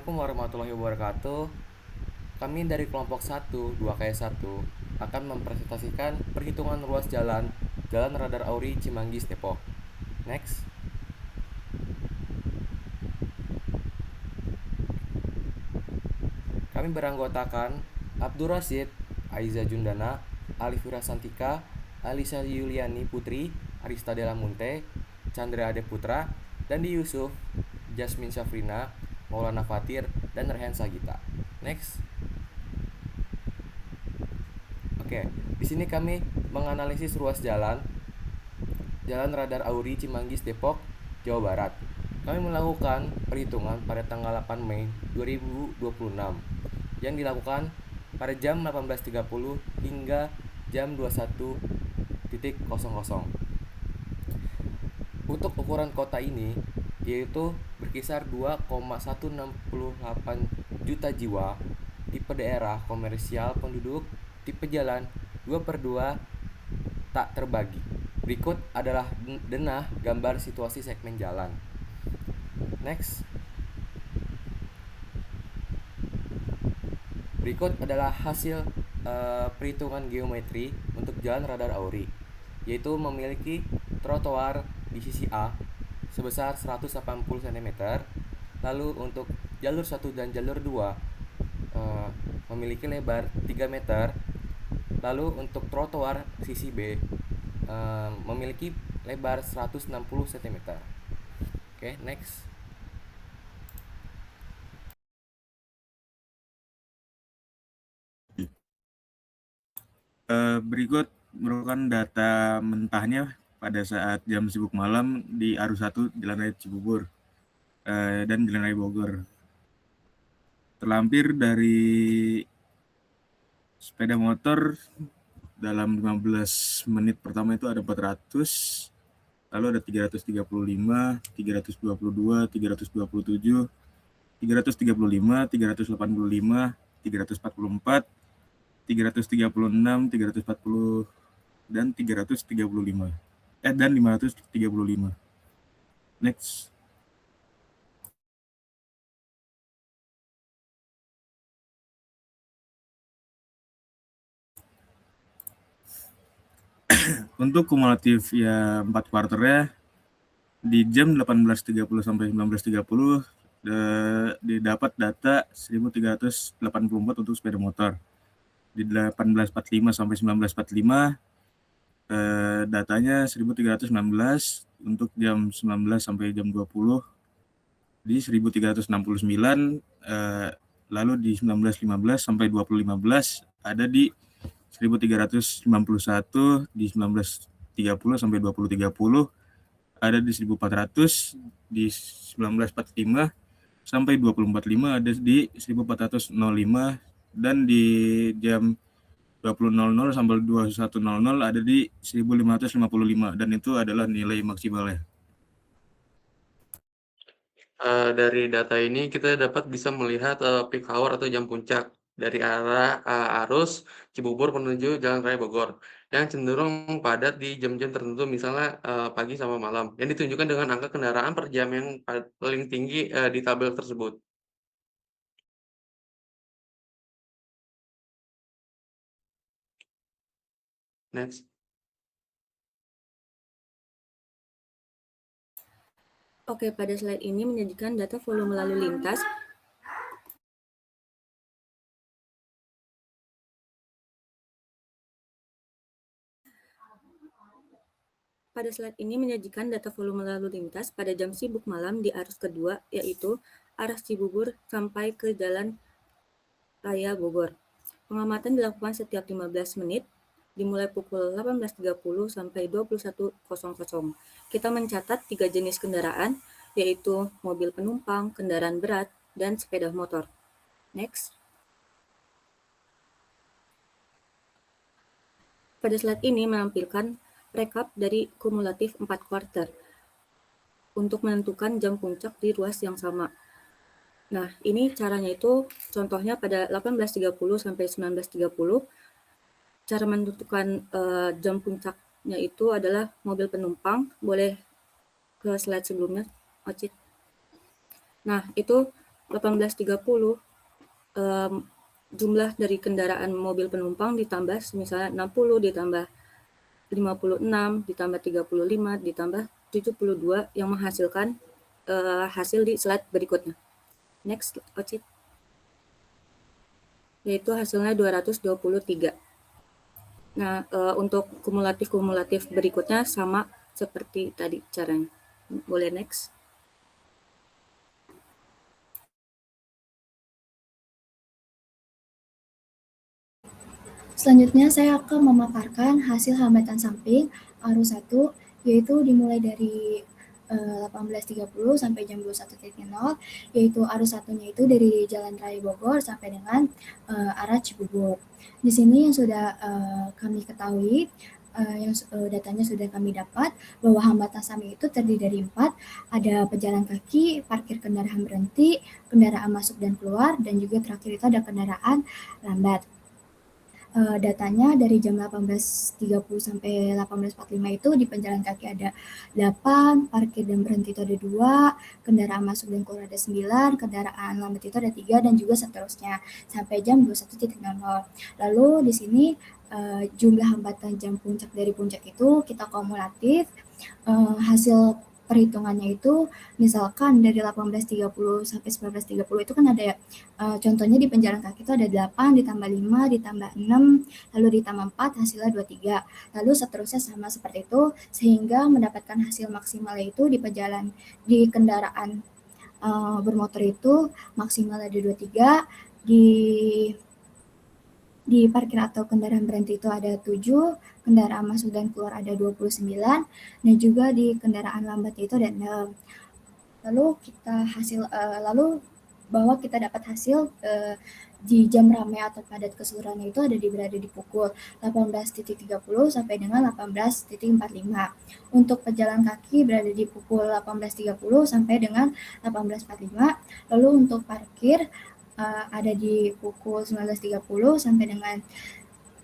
Assalamualaikum warahmatullahi wabarakatuh. Kami dari kelompok 1, 2KS1 akan mempresentasikan perhitungan ruas jalan Jalan Radar Auri Cimanggis Depok. Next. Kami beranggotakan Abdur Rasid, Aiza Jundana, Alifira Santika, Alisa Yuliani Putri, Arista Della Munte, Chandra Ade Putra, Dandi Yusuf, Jasmine Syafrina, Maulana Fatir, dan Rehan Sagita. Next. Oke, di sini kami menganalisis ruas jalan Radar Auri Cimanggis Depok, Jawa Barat. Kami melakukan perhitungan pada tanggal 8 Mei 2026 yang dilakukan pada jam 18.30 hingga jam 21.00. Untuk ukuran kota ini yaitu berkisar 2,168 juta jiwa, tipe daerah komersial penduduk, tipe jalan 2/2 tak terbagi. Berikut adalah denah gambar situasi segmen jalan. Next. Berikut adalah hasil perhitungan geometri untuk jalan Radar Auri, yaitu memiliki trotoar di sisi A sebesar 180 cm. Lalu untuk jalur 1 dan jalur 2 memiliki lebar 3 meter. Lalu untuk trotoar sisi B memiliki lebar 160 cm. Oke, next. Berikut merupakan data mentahnya pada saat jam sibuk malam di arus 1 Jalan Raya Cibubur dan Jalan Raya Bogor. Terlampir dari sepeda motor dalam 15 menit pertama itu ada 400, lalu ada 335, 322, 327, 335, 385, 344, 336, 340, dan 335. Dan 535. Next. Untuk kumulatif ya 4 kuarternya di jam 18.30 sampai 19.30 didapat data 1.384 untuk sepeda motor. Di 18.45 sampai 19.45 datanya 1.319 untuk jam 19 sampai jam 20 di 1.369, lalu di 19.15 sampai 20.15 ada di 1.391, di 19.30 sampai 20.30 ada di 1.400, di 19.45 sampai 20.45 ada di 1.405, dan di jam 20.00 sampai 21.00 ada di 1.555, dan itu adalah nilai maksimalnya. Dari data ini kita dapat bisa melihat peak hour atau jam puncak dari arah arus Cibubur menuju Jalan Raya Bogor yang cenderung padat di jam-jam tertentu, misalnya pagi sama malam, yang ditunjukkan dengan angka kendaraan per jam yang paling tinggi di tabel tersebut. Next. Oke, pada slide ini menyajikan data volume lalu lintas pada jam sibuk malam di arus kedua, yaitu arah Cibubur sampai ke Jalan Raya Bogor. Pengamatan dilakukan setiap 15 menit, dimulai pukul 18.30 sampai 21.00. Kita mencatat 3 jenis kendaraan, yaitu mobil penumpang, kendaraan berat, dan sepeda motor. Next. Pada slide ini menampilkan rekap dari kumulatif 4 kuarter untuk menentukan jam puncak di ruas yang sama. Nah, ini caranya itu contohnya pada 18.30 sampai 19.30. Cara menentukan jam puncaknya itu adalah mobil penumpang. Boleh ke slide sebelumnya, Ocit. Nah, itu 18.30 jumlah dari kendaraan mobil penumpang ditambah misalnya 60 ditambah 56 ditambah 35 ditambah 72 yang menghasilkan hasil di slide berikutnya. Next, Ocit. Yaitu hasilnya 223. Nah, untuk kumulatif berikutnya sama seperti tadi caranya. Boleh next. Selanjutnya saya akan memaparkan hasil hambatan samping arus 1, yaitu dimulai dari 18.30 sampai jam 21.00, yaitu arus satunya itu dari Jalan Raya Bogor sampai dengan arah Cibubur. Di sini yang sudah kami ketahui, datanya sudah kami dapat bahwa hambatan samping itu terdiri dari 4, ada pejalan kaki, parkir kendaraan berhenti, kendaraan masuk dan keluar, dan juga terakhir itu ada kendaraan lambat. Datanya dari jam 18.30 sampai 18.45 itu di penjalan kaki ada 8, parkir dan berhenti itu ada 2, kendaraan masuk dan keluar ada 9, kendaraan lambat itu ada 3, dan juga seterusnya sampai jam 21.00. Lalu di sini jumlah hambatan jam puncak dari puncak itu kita kumulatif, hasil perhitungannya itu misalkan dari 18.30 sampai 19.30 itu kan ada ya, contohnya di penjalan kaki itu ada 8 ditambah 5 ditambah 6 lalu ditambah 4 hasilnya 23, lalu seterusnya sama seperti itu sehingga mendapatkan hasil maksimal itu di kendaraan bermotor itu maksimal ada 23, di parkir atau kendaraan berhenti itu ada 7, kendaraan masuk dan keluar ada 29, dan juga di kendaraan lambat itu ada 6. Lalu bahwa kita dapat hasil di jam ramai atau padat keseluruhannya itu berada di pukul 18.30 sampai dengan 18.45. Untuk pejalan kaki berada di pukul 18.30 sampai dengan 18.45. Lalu untuk parkir ada di pukul 19.30 sampai dengan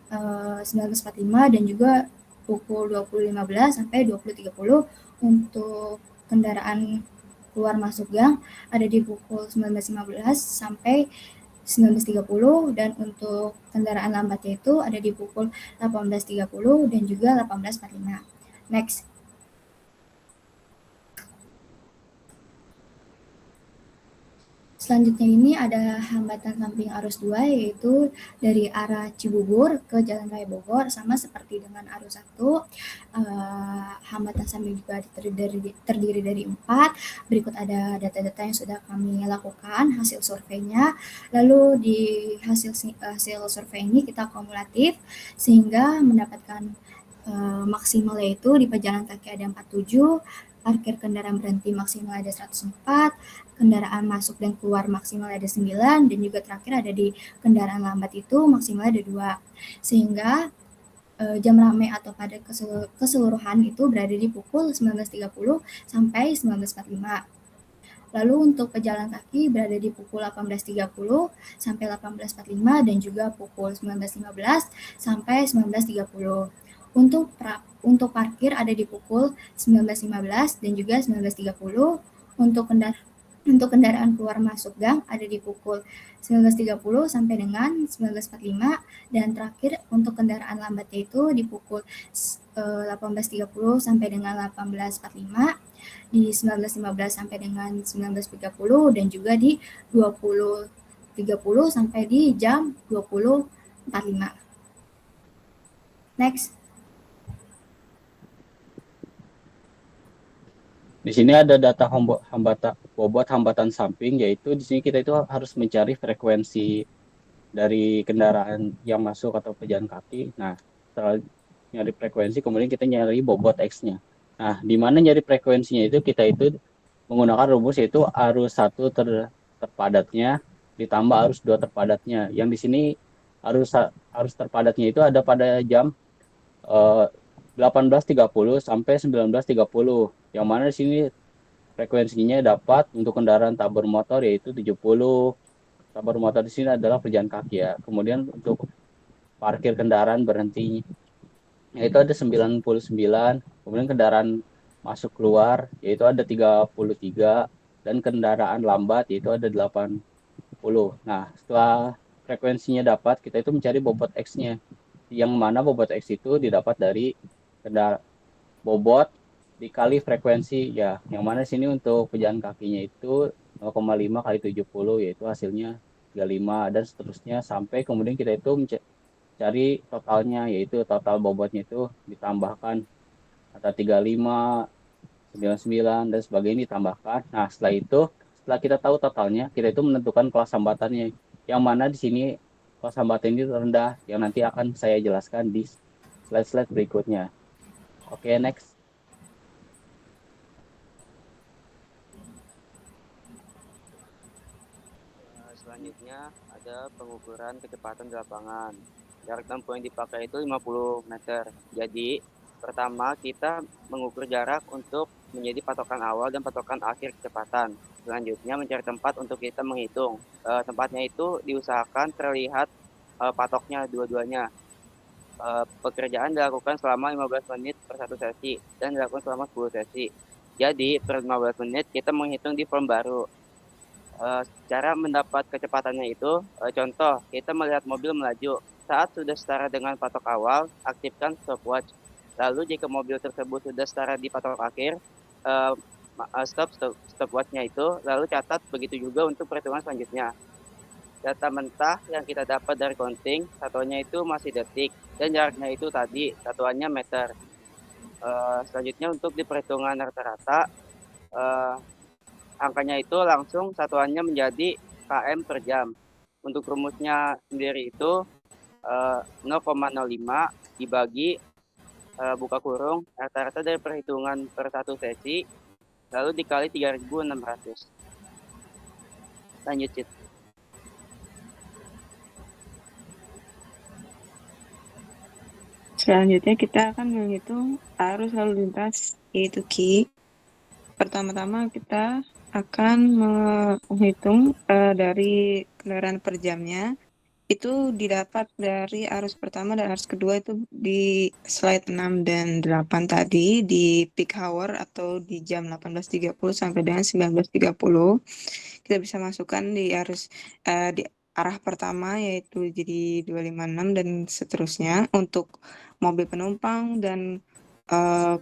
19.45 dan juga pukul 20.15 sampai 20.30. Untuk kendaraan keluar masuk gang ada di pukul 19.15 sampai 19.30, dan untuk kendaraan lambatnya itu ada di pukul 18.30 dan juga 18.45. Next. Selanjutnya ini ada hambatan samping arus 2, yaitu dari arah Cibubur ke Jalan Raya Bogor, sama seperti dengan arus 1. Hambatan samping juga terdiri dari 4. Berikut ada data-data yang sudah kami lakukan, hasil surveinya. Lalu di hasil survei ini kita kumulatif, sehingga mendapatkan maksimalnya itu di pejalan kaki ada 47, parkir kendaraan berhenti maksimal ada 104, kendaraan masuk dan keluar maksimal ada 9, dan juga terakhir ada di kendaraan lambat itu maksimal ada 2. Sehingga jam ramai atau padat keseluruhan itu berada di pukul 19.30 sampai 19.45. Lalu untuk pejalan kaki berada di pukul 18.30 sampai 18.45 dan juga pukul 19.15 sampai 19.30. Untuk parkir ada di pukul 19.15 dan juga 19.30. Untuk kendaraan keluar masuk gang ada di pukul 19.30 sampai dengan 19.45, dan terakhir untuk kendaraan lambat itu di pukul 18.30 sampai dengan 18.45, di 19.15 sampai dengan 19.30, dan juga di 20.30 sampai di jam 20.45. Next. Di sini ada data bobot hambatan samping, yaitu di sini kita itu harus mencari frekuensi dari kendaraan yang masuk atau pejalan kaki. Nah, setelah nyari frekuensi, kemudian kita nyari bobot X-nya. Nah, di mana nyari frekuensinya itu kita itu menggunakan rumus, yaitu arus 1 terpadatnya ditambah arus 2 terpadatnya. Yang di sini arus terpadatnya itu ada pada jam 18.30 sampai 19.30, yang mana di sini frekuensinya dapat untuk kendaraan tak bermotor yaitu 70. Tak bermotor di sini adalah pejalan kaki ya. Kemudian untuk parkir kendaraan berhenti yaitu ada 99. Kemudian kendaraan masuk keluar yaitu ada 33, dan kendaraan lambat yaitu ada 80. Nah, setelah frekuensinya dapat, kita itu mencari bobot X-nya. Yang mana bobot X itu didapat dari bobot dikali frekuensi ya. Yang mana sini untuk pejalan kakinya itu 0,5 kali 70 yaitu hasilnya 35 dan seterusnya sampai kemudian kita itu mencari totalnya yaitu total bobotnya itu ditambahkan atau 35, 99 dan sebagainya ditambahkan. Nah, setelah kita tahu totalnya, kita itu menentukan kelas hambatannya. Yang mana di sini kelas hambatan ini rendah yang nanti akan saya jelaskan di slide-slide berikutnya. Oke, next. Selanjutnya ada pengukuran kecepatan di lapangan. Jarak tempuh yang dipakai itu 50 meter. Jadi, pertama kita mengukur jarak untuk menjadi patokan awal dan patokan akhir kecepatan. Selanjutnya mencari tempat untuk kita menghitung. Tempatnya itu diusahakan terlihat patoknya dua-duanya. Pekerjaan dilakukan selama 15 menit per satu sesi dan dilakukan selama 10 sesi. Jadi, per 15 menit kita menghitung di form baru. Cara mendapat kecepatannya itu, contoh, kita melihat mobil melaju. Saat sudah setara dengan patok awal, aktifkan stopwatch. Lalu jika mobil tersebut sudah setara di patok akhir, stopwatchnya itu, lalu catat begitu juga untuk perhitungan selanjutnya. Data mentah yang kita dapat dari counting, satuannya itu masih detik, dan jaraknya itu tadi, satuannya meter. Selanjutnya untuk di perhitungan rata-rata, angkanya itu langsung satuannya menjadi km per jam. Untuk rumusnya sendiri itu 0,05 dibagi buka kurung rata-rata dari perhitungan per satu sesi lalu dikali 3.600. Lanjut, Cid. Selanjutnya kita akan menghitung arus lalu lintas yaitu Q. Pertama-tama kita akan menghitung dari kendaraan per jamnya. Itu didapat dari arus pertama dan arus kedua itu di slide 6 dan 8 tadi di peak hour atau di jam 18.30 sampai dengan 19.30. Kita bisa masukkan di arus di arah pertama yaitu jadi 256 dan seterusnya untuk mobil penumpang dan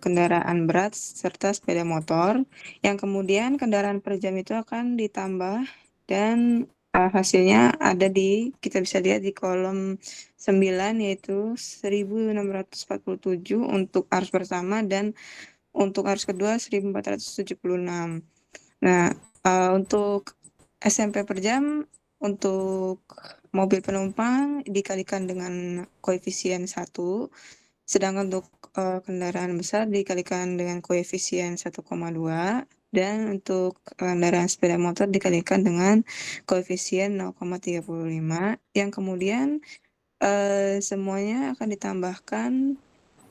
kendaraan berat serta sepeda motor, yang kemudian kendaraan per jam itu akan ditambah dan hasilnya ada kita bisa lihat di kolom 9 yaitu 1647 untuk arus pertama dan untuk arus kedua 1476. Nah, untuk SMP per jam untuk mobil penumpang dikalikan dengan koefisien 1. Sedangkan untuk kendaraan besar dikalikan dengan koefisien 1,2 dan untuk kendaraan sepeda motor dikalikan dengan koefisien 0,35 yang kemudian semuanya akan ditambahkan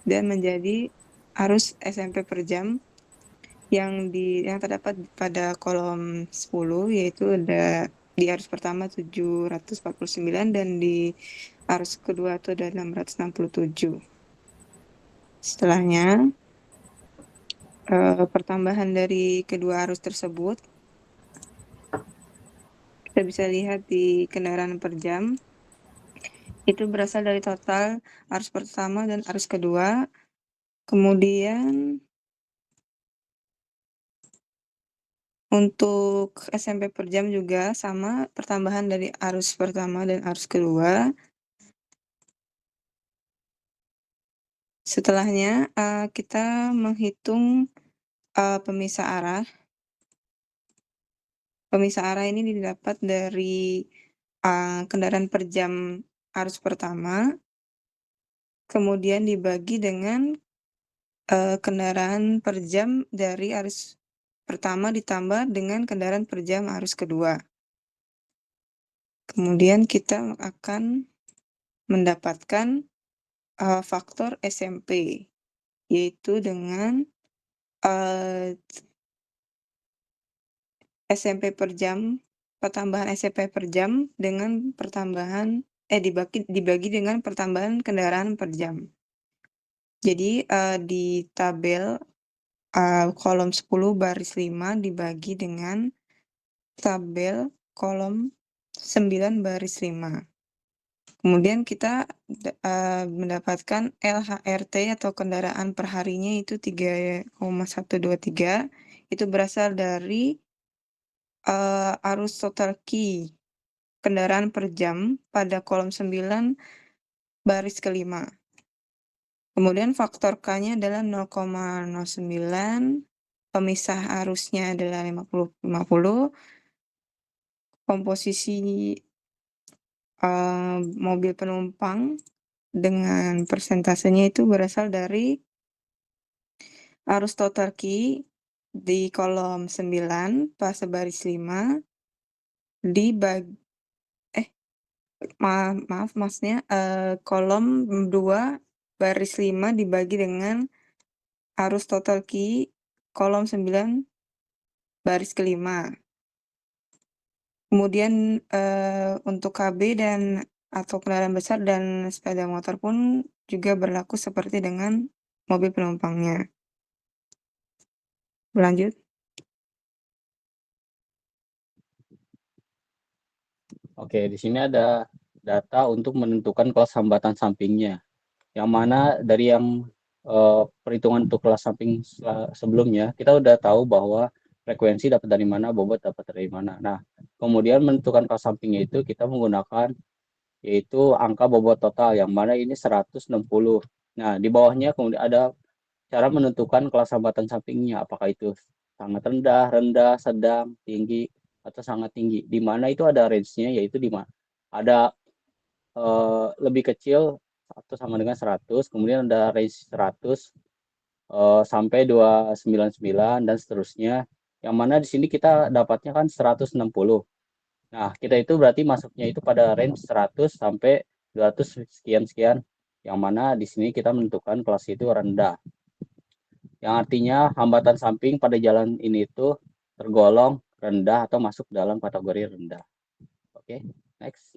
dan menjadi arus SMP per jam yang terdapat pada kolom 10 yaitu ada di arus pertama 749 dan di arus kedua itu ada 667. Setelahnya, pertambahan dari kedua arus tersebut, kita bisa lihat di kendaraan per jam, itu berasal dari total arus pertama dan arus kedua. Kemudian, untuk SMP per jam juga sama, pertambahan dari arus pertama dan arus kedua. Setelahnya, kita menghitung pemisah arah. Pemisah arah ini didapat dari kendaraan per jam arus pertama, kemudian dibagi dengan kendaraan per jam dari arus pertama ditambah dengan kendaraan per jam arus kedua. Kemudian kita akan mendapatkan faktor SMP, yaitu dengan SMP per jam, pertambahan SMP per jam dengan pertambahan dibagi dengan pertambahan kendaraan per jam. Jadi di tabel kolom 10 baris 5 dibagi dengan tabel kolom 9 baris 5. Kemudian kita mendapatkan LHRT atau kendaraan perharinya itu 3,123. Itu berasal dari arus total key kendaraan per jam pada kolom 9 baris kelima. Kemudian faktor K-nya adalah 0,09, pemisah arusnya adalah 50-50, komposisi mobil penumpang dengan persentasenya itu berasal dari arus total key di kolom 9 fase baris 5 dibagi maaf maksudnya kolom 2 baris 5 dibagi dengan arus total key kolom 9 baris kelima. Kemudian untuk KB dan atau kendaraan besar dan sepeda motor pun juga berlaku seperti dengan mobil penumpangnya. Lanjut. Oke, di sini ada data untuk menentukan kelas hambatan sampingnya. Yang mana dari yang perhitungan untuk kelas samping sebelumnya, kita udah tahu bahwa frekuensi dapat dari mana, bobot dapat dari mana. Nah, kemudian menentukan kelas sampingnya itu kita menggunakan yaitu angka bobot total, yang mana ini 160. Nah, di bawahnya kemudian ada cara menentukan kelas hambatan sampingnya, apakah itu sangat rendah, rendah, sedang, tinggi, atau sangat tinggi. Di mana itu ada range-nya, yaitu di mana ada lebih kecil atau sama dengan 100, kemudian ada range 100 sampai 299 dan seterusnya. Yang mana di sini kita dapatnya kan 160. Nah, kita itu berarti masuknya itu pada range 100 sampai 200 sekian-sekian. Yang mana di sini kita menentukan kelas itu rendah. Yang artinya hambatan samping pada jalan ini itu tergolong rendah atau masuk dalam kategori rendah. Oke, next.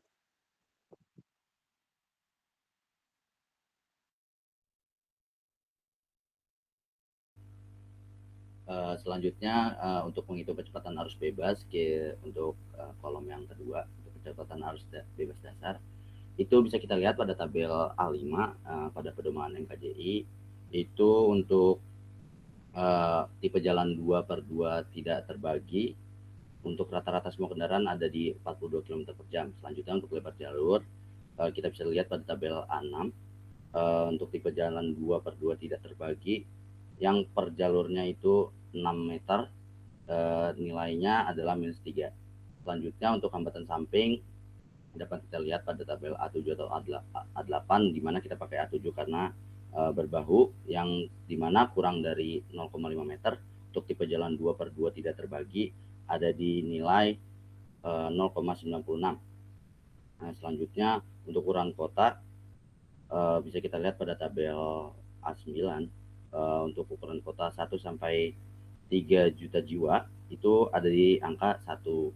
Selanjutnya untuk menghitung kecepatan arus bebas untuk kolom yang kedua, untuk kecepatan arus bebas dasar, itu bisa kita lihat pada tabel A5 pada pedoman MKJI. Itu untuk tipe jalan 2/2 tidak terbagi, untuk rata-rata semua kendaraan ada di 42 km per jam. Selanjutnya untuk lebar jalur, kita bisa lihat pada tabel A6, untuk tipe jalan 2/2 tidak terbagi, yang per jalurnya itu 6 meter, nilainya adalah -3. Selanjutnya untuk hambatan samping dapat kita lihat pada tabel A7 atau A8, di mana kita pakai A7 karena berbahu, yang dimana kurang dari 0,5 meter untuk tipe jalan 2/2 tidak terbagi ada di nilai 0,96. Nah, selanjutnya untuk ukuran kota bisa kita lihat pada tabel A9, untuk ukuran kota 1 sampai 3 juta jiwa itu ada di angka 1.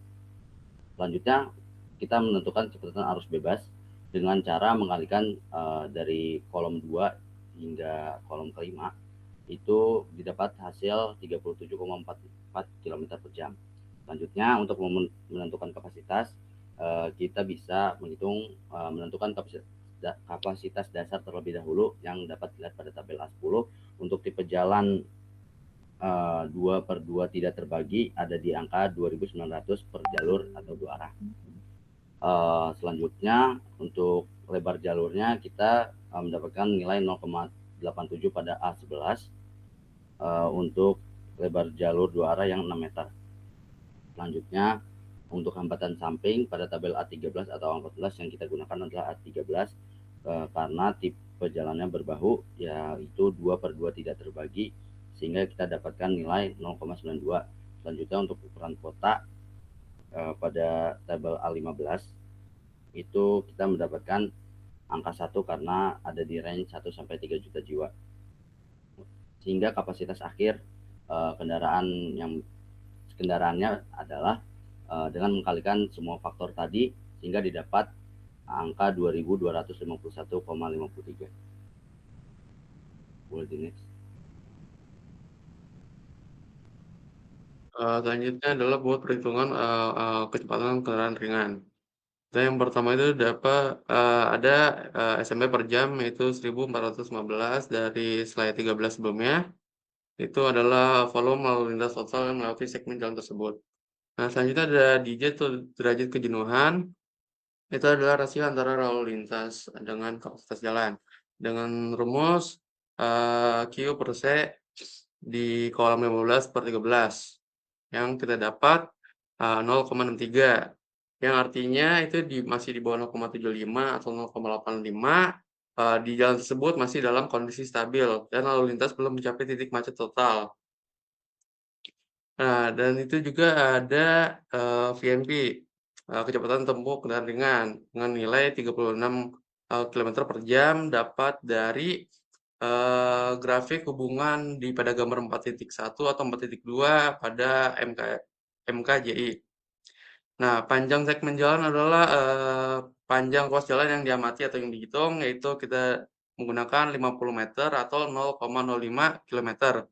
Selanjutnya kita menentukan kecepatan arus bebas dengan cara mengalihkan dari kolom 2 hingga kolom kelima, itu didapat hasil 37,44 km per jam. Selanjutnya untuk menentukan kapasitas, kita bisa menentukan kapasitas dasar terlebih dahulu, yang dapat dilihat pada tabel A10. Untuk tipe jalan 2/2 tidak terbagi ada di angka 2.900 per jalur atau 2 arah. Selanjutnya untuk lebar jalurnya kita mendapatkan nilai 0,87 pada A11 untuk lebar jalur 2 arah yang 6 meter. Selanjutnya untuk hambatan samping pada tabel A13 atau A14 yang kita gunakan adalah A13 karena tipe jalannya berbahu, yaitu 2/2 tidak terbagi, sehingga kita dapatkan nilai 0,92. Selanjutnya untuk ukuran kota pada tabel A15 itu kita mendapatkan angka 1 karena ada di range 1 sampai 3 juta jiwa. Sehingga kapasitas akhir kendaraannya adalah dengan mengkalikan semua faktor tadi, sehingga didapat angka 2.251,53. Boleh di next. Selanjutnya adalah buat perhitungan kecepatan kendaraan ringan. Nah, yang pertama itu ada SMP per jam yaitu 1415 dari slide 13 sebelumnya. Itu adalah volume lalu lintas total yang melewati segmen jalan tersebut. Nah, selanjutnya ada DJ atau derajat kejenuhan. Itu adalah rasio antara lalu lintas dengan kapasitas jalan. Dengan rumus Q per C di kolom 15/13 yang kita dapat 0,63, yang artinya itu masih di bawah 0,75 atau 0,85. Di jalan tersebut masih dalam kondisi stabil dan lalu lintas belum mencapai titik macet total. Nah, dan itu juga ada VMP, kecepatan tempuh kendaraan ringan dengan nilai 36 kilometer per jam dapat dari grafik hubungan pada gambar 4.1 atau 4.2 pada MKJI. Nah, panjang segmen jalan adalah panjang ruas jalan yang diamati atau yang dihitung, yaitu kita menggunakan 50 meter atau 0,05 kilometer.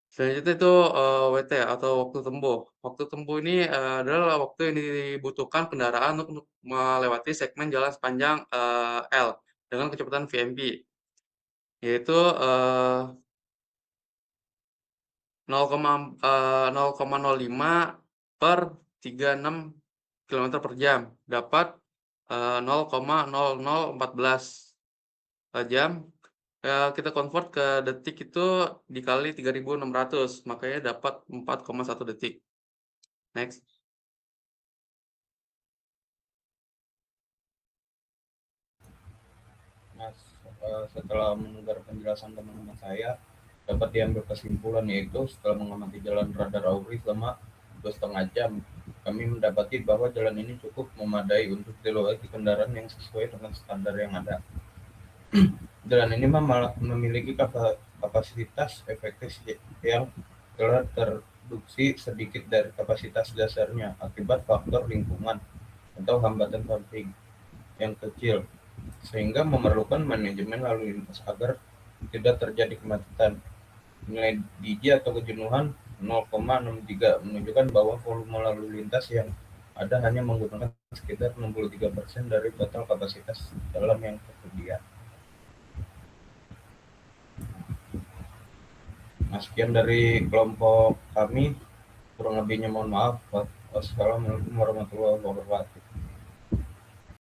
Selanjutnya itu WT atau waktu tempuh. Waktu tempuh ini adalah waktu yang dibutuhkan kendaraan untuk melewati segmen jalan sepanjang L dengan kecepatan VMP, yaitu 0,05 per 36 kilometer per jam dapat 0,0014 jam. Kita convert ke detik itu dikali 3.600, makanya dapat 4,1 detik. Next. Nah, setelah mendengar penjelasan teman-teman saya, dapat diambil kesimpulan yaitu setelah mengamati jalan radar Auri selama 2,5 jam, kami mendapati bahwa jalan ini cukup memadai untuk dilewati kendaraan yang sesuai dengan standar yang ada. Jalan ini memiliki kapasitas efektif yang telah terreduksi sedikit dari kapasitas dasarnya akibat faktor lingkungan atau hambatan samping yang kecil, sehingga memerlukan manajemen lalu lintas agar tidak terjadi kemacetan. Nilai DJ atau kejenuhan 0,63 menunjukkan bahwa volume lalu lintas yang ada hanya menggunakan sekitar 63% dari total kapasitas jalan yang tersedia. Nah, sekian dari kelompok kami. Kurang lebihnya mohon maaf. Wassalamualaikum warahmatullahi wabarakatuh.